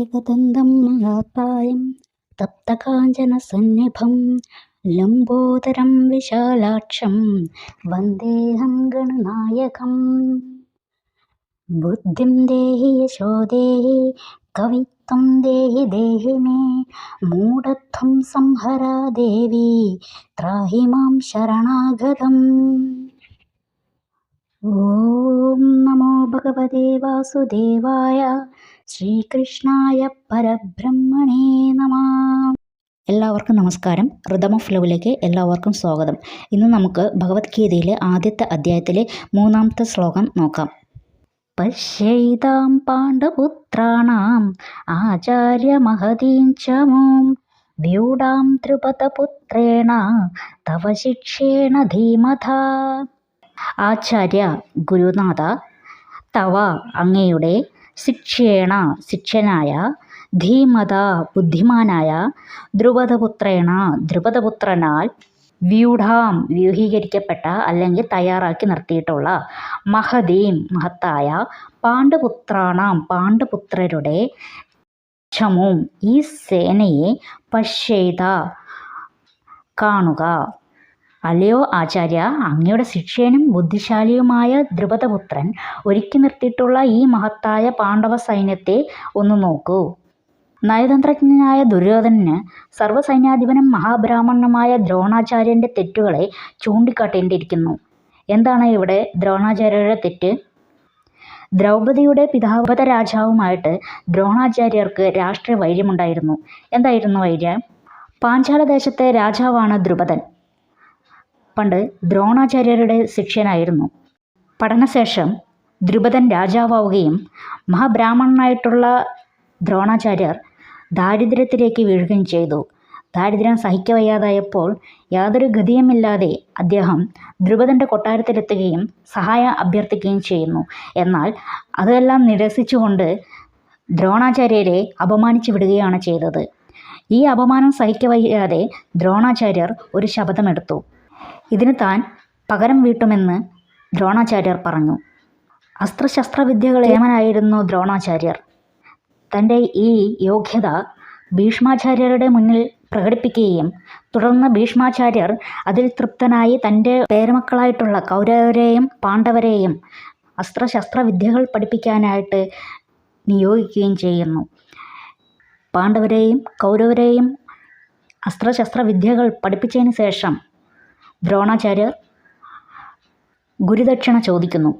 एकदन्तं महाकायं तप्तकाञ्चनसन्निभं लम्बोदरं विशालाक्षं वन्देऽहं गणनायकम्। बुद्धिं देहि यशो देहि कवित्वं देहि देहि मे मूढत्वं संहरा देवी त्राहि मां शरणागतम्। ഓം നമോ ഭഗവതേ വാസുദേവായ ശ്രീകൃഷ്ണായ പരബ്രഹ്മണേ നമഃ. എല്ലാവർക്കും നമസ്കാരം. റിതം ഓഫ് ലവിലേക്ക് എല്ലാവർക്കും സ്വാഗതം. ഇന്ന് നമുക്ക് ഭഗവത്ഗീതയിലെ ആദ്യത്തെ അധ്യായത്തിലെ 3-ാമത്തെ ശ്ലോകം നോക്കാം. പശ്യൈതാം പാണ്ഡുപുത്രാണാം ആചാര്യമഹതീം ച മാം വ്യൂഢാം ദ്രുപദപുത്രേണ തവ ശിക്ഷേണ ധീമതാ. ആചാര്യ ഗുരുനാഥ, തവ അങ്ങയുടെ, ശിക്ഷേണ ശിക്ഷനായ, ധീമത ബുദ്ധിമാനായ, ദ്രുപദപുത്രേണ ദ്രുപദപുത്രനാൽ, വ്യൂഢാം വ്യൂഹീകരിക്കപ്പെട്ട അല്ലെങ്കിൽ തയ്യാറാക്കി നിർത്തിയിട്ടുള്ള, മഹതീം മഹത്തായ, പാണ്ഡുപുത്രാണാം പാണ്ഡുപുത്രരുടെ, ചമും ഈ സേനയെ, പശ്യേത കാണുക. അല്ലയോ ആചാര്യ, അങ്ങയുടെ ശിക്ഷേനും ബുദ്ധിശാലിയുമായ ദ്രുപദപുത്രൻ ഒരുക്കി നിർത്തിയിട്ടുള്ള ഈ മഹത്തായ പാണ്ഡവ സൈന്യത്തെ ഒന്ന് നോക്കൂ. നയതന്ത്രജ്ഞനായ ദുര്യോധനന് സർവ്വസൈന്യാധിപനും മഹാബ്രാഹ്മണനുമായ ദ്രോണാചാര്യൻ്റെ തെറ്റുകളെ ചൂണ്ടിക്കാട്ടേണ്ടിയിരിക്കുന്നു. എന്താണ് ഇവിടെ ദ്രോണാചാര്യരുടെ തെറ്റ്? ദ്രൗപദിയുടെ പിതാവ് രാജാവുമായിട്ട് ദ്രോണാചാര്യർക്ക് രാഷ്ട്രീയ വൈര്യമുണ്ടായിരുന്നു. എന്തായിരുന്നു വൈര്യം? പാഞ്ചാലദേശത്തെ രാജാവാണ് ദ്രുപദൻ. പണ്ട് ദ്രോണാചാര്യരുടെ ശിഷ്യനായിരുന്നു. പഠനശേഷം ദ്രുപദൻ രാജാവാവുകയും മഹാബ്രാഹ്മണനായിട്ടുള്ള ദ്രോണാചാര്യർ ദാരിദ്ര്യത്തിലേക്ക് വീഴുകയും ചെയ്തു. ദാരിദ്ര്യം സഹിക്കവയ്യാതായപ്പോൾ യാതൊരു ഗതിയുമില്ലാതെ അദ്ദേഹം ദ്രുപദൻ്റെ കൊട്ടാരത്തിലെത്തുകയും സഹായം അഭ്യർത്ഥിക്കുകയും ചെയ്യുന്നു. എന്നാൽ അതെല്ലാം നിരസിച്ചുകൊണ്ട് ദ്രോണാചാര്യരെ അപമാനിച്ചു വിടുകയാണ് ചെയ്തത്. ഈ അപമാനം സഹിക്കവയ്യാതെ ദ്രോണാചാര്യർ ഒരു ശപഥമെടുത്തു. ഇതിന് താൻ പകരം വീട്ടുമെന്ന് ദ്രോണാചാര്യർ പറഞ്ഞു. അസ്ത്രശസ്ത്രവിദ്യകളേമനായിരുന്നു ദ്രോണാചാര്യർ. തൻ്റെ ഈ യോഗ്യത ഭീഷ്മാചാര്യരുടെ മുന്നിൽ പ്രകടിപ്പിക്കുകയും തുടർന്ന് ഭീഷ്മാചാര്യർ അതിൽ തൃപ്തനായി തൻ്റെ പേരമക്കളായിട്ടുള്ള കൗരവരെയും പാണ്ഡവരെയും അസ്ത്രശസ്ത്രവിദ്യകൾ പഠിപ്പിക്കാനായിട്ട് നിയോഗിക്കുകയും ചെയ്യുന്നു. പാണ്ഡവരെയും കൗരവരെയും അസ്ത്രശസ്ത്രവിദ്യകൾ പഠിപ്പിച്ചതിന് ശേഷം ദ്രോണാചാര്യർ ഗുരുദക്ഷിണ ചോദിക്കുന്നു.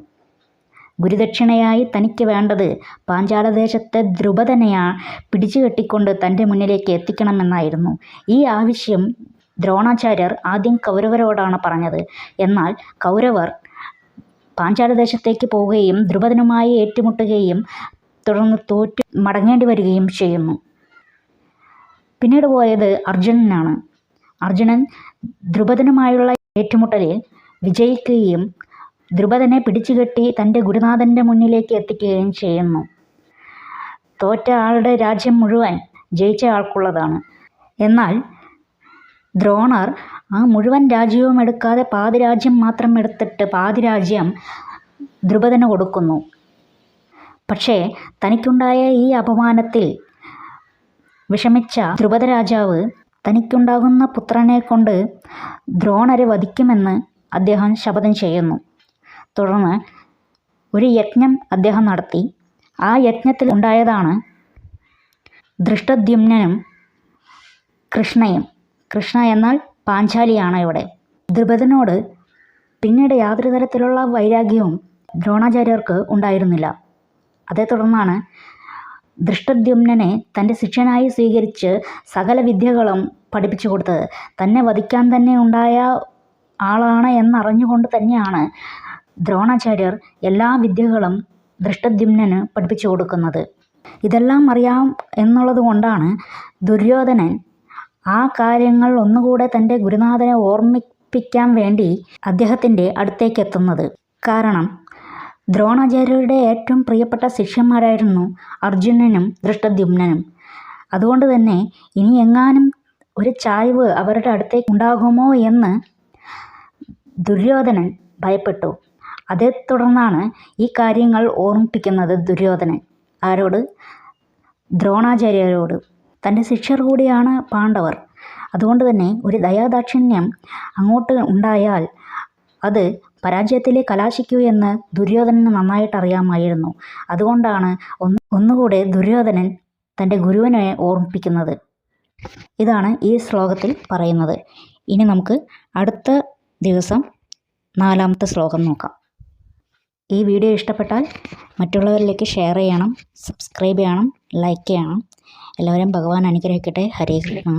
ഗുരുദക്ഷിണയായി തനിക്ക് വേണ്ടത് പാഞ്ചാലദേശത്തെ ദ്രുപദനെയാ പിടിച്ചു കെട്ടിക്കൊണ്ട് തൻ്റെ മുന്നിലേക്ക് എത്തിക്കണമെന്നായിരുന്നു. ഈ ആവശ്യം ദ്രോണാചാര്യർ ആദ്യം കൗരവരോടാണ് പറഞ്ഞത്. എന്നാൽ കൗരവർ പാഞ്ചാലദേശത്തേക്ക് പോവുകയും ദ്രുപദനുമായി ഏറ്റുമുട്ടുകയും തുടർന്ന് തോറ്റു മടങ്ങേണ്ടി വരികയും ചെയ്യുന്നു. പിന്നീട് പോയത് അർജുനനാണ്. അർജുനൻ ദ്രുപദനുമായുള്ള ഏറ്റുമുട്ടലിൽ വിജയിക്കുകയും ദ്രുപദനെ പിടിച്ചുകെട്ടി തൻ്റെ ഗുരുനാഥൻ്റെ മുന്നിലേക്ക് എത്തിക്കുകയും ചെയ്യുന്നു. തോറ്റ ആളുടെ രാജ്യം മുഴുവൻ ജയിച്ച ആൾക്കുള്ളതാണ്. എന്നാൽ ദ്രോണർ ആ മുഴുവൻ രാജ്യവും എടുക്കാതെ പാതി രാജ്യം മാത്രം എടുത്തിട്ട് പാതി രാജ്യം ദ്രുപദന് കൊടുക്കുന്നു. പക്ഷേ തനിക്കുണ്ടായ ഈ അപമാനത്തിൽ വിഷമിച്ച ദ്രുപദ രാജാവ് തനിക്കുണ്ടാകുന്ന പുത്രനെ കൊണ്ട് ദ്രോണരെ വധിക്കുമെന്ന് അദ്ദേഹം ശപഥം ചെയ്യുന്നു. തുടർന്ന് ഒരു യജ്ഞം അദ്ദേഹം നടത്തി. ആ യജ്ഞത്തിൽ ഉണ്ടായതാണ് ധൃഷ്ടദ്യുമ്നനും കൃഷ്ണയും. കൃഷ്ണ എന്നാൽ പാഞ്ചാലിയാണ് ഇവിടെ. ദ്രുപദനോട് പിന്നീട് യാതൊരു തരത്തിലുള്ള വൈരാഗ്യവും ദ്രോണാചാര്യർക്ക് ഉണ്ടായിരുന്നില്ല. അതേ തുടർന്നാണ് ധൃഷ്ടദ്യുമ്നനെ തൻ്റെ ശിഷ്യനായി സ്വീകരിച്ച് സകല വിദ്യകളും പഠിപ്പിച്ചു കൊടുത്തത്. തന്നെ വധിക്കാൻ തന്നെ ഉണ്ടായ ആളാണ് എന്നറിഞ്ഞുകൊണ്ട് തന്നെയാണ് ദ്രോണാചാര്യർ എല്ലാ വിദ്യകളും ധൃഷ്ടദ്യുമ്നന് പഠിപ്പിച്ചു കൊടുക്കുന്നത്. ഇതെല്ലാം അറിയാം എന്നുള്ളത് കൊണ്ടാണ് ദുര്യോധനൻ ആ കാര്യങ്ങൾ ഒന്നുകൂടെ തൻ്റെ ഗുരുനാഥനെ ഓർമ്മിപ്പിക്കാൻ വേണ്ടി അദ്ദേഹത്തിൻ്റെ അടുത്തേക്ക് എത്തുന്നത്. കാരണം ദ്രോണാചാര്യരുടെ ഏറ്റവും പ്രിയപ്പെട്ട ശിഷ്യന്മാരായിരുന്നു അർജുനനും ധൃഷ്ടദ്യുമ്നനും. അതുകൊണ്ട് തന്നെ ഇനി എങ്ങാനും ഒരു ചായ്വ് അവരുടെ അടുത്തേക്ക് ഉണ്ടാകുമോ എന്ന് ദുര്യോധനൻ ഭയപ്പെട്ടു. അതേ തുടർന്നാണ് ഈ കാര്യങ്ങൾ ഓർമ്മിപ്പിക്കുന്നത് ദുര്യോധനൻ. ആരോട്? ദ്രോണാചാര്യരോട്. തൻ്റെ ശിഷ്യർ കൂടിയാണ് പാണ്ഡവർ. അതുകൊണ്ട് തന്നെ ഒരു ദയാദാക്ഷിണ്യം അങ്ങോട്ട് ഉണ്ടായാൽ അത് പരാജയത്തിലേ കലാശിക്കൂ എന്ന് ദുര്യോധനന് നന്നായിട്ട് അറിയാമായിരുന്നു. അതുകൊണ്ടാണ് ഒന്നുകൂടെ ദുര്യോധനൻ തൻ്റെ ഗുരുവിനെ ഓർമ്മിപ്പിക്കുന്നത്. ഇതാണ് ഈ ശ്ലോകത്തിൽ പറയുന്നത്. ഇനി നമുക്ക് അടുത്ത ദിവസം 4-ാമത്തെ ശ്ലോകം നോക്കാം. ഈ വീഡിയോ ഇഷ്ടപ്പെട്ടാൽ മറ്റുള്ളവരിലേക്ക് ഷെയർ ചെയ്യണം, സബ്സ്ക്രൈബ് ചെയ്യണം, ലൈക്ക് ചെയ്യണം. എല്ലാവരും ഭഗവാൻ അനുഗ്രഹിക്കട്ടെ. ഹരേ കൃഷ്ണ.